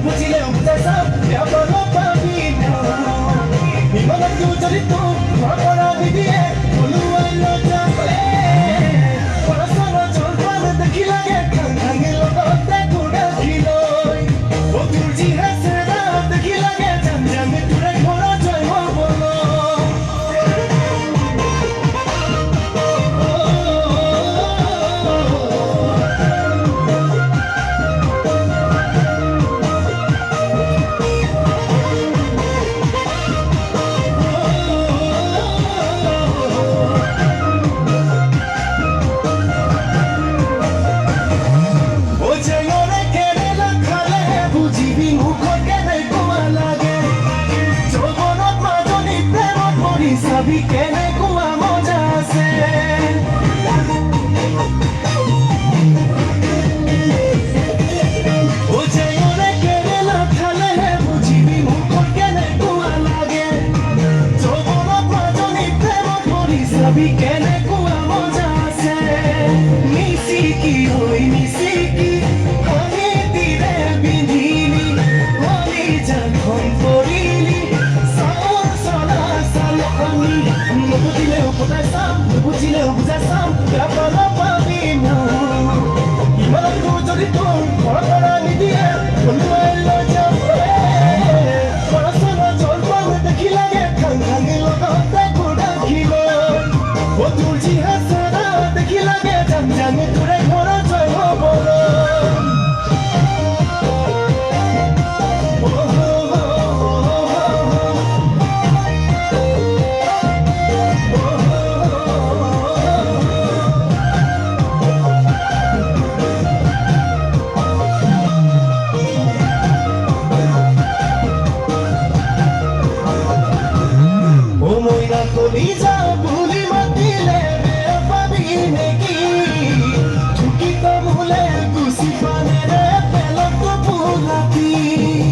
বুঝিলেও বুঝাই চাও কেবল পাবি না বিমলত জড়িত ভরা দিদিয়ে বলুয়াই লজা পড়াশোনা চলপান দেখি লাগে ভাঙিল দতে কুড়া খিলই বকুর জিহাসে রাত দেখি লাগে জানজামে তুরে ঘোড়া জয় বলো সবই কেনে কুয়া মজা আছে ও যে ওরে কেনে না খালে বুঝিবি মুখ কেনে কুয়া লাগে যৌবনত মাজনী প্রেম করি সবই কেনে কুয়া মজা আছে মিশিকি হই মিশিকি আমি তীরে বিধিলি হলি যখন পড়িলি বুঝিলেও বুঝাই চাও কেবল পাবি না ইমানটো যদি তোৰ ঘৰপৰা নিদিয়ে বলুৱাই লৈ যাম পড়াশোনা জলপান দেখি লাগে ভাঙি লগতে ঘোড়া খিলই ও তোৰ জিহাচৰা দেখি লাগে জানজানি তোৰে ঘোড়া জয় হবলৈ Lisa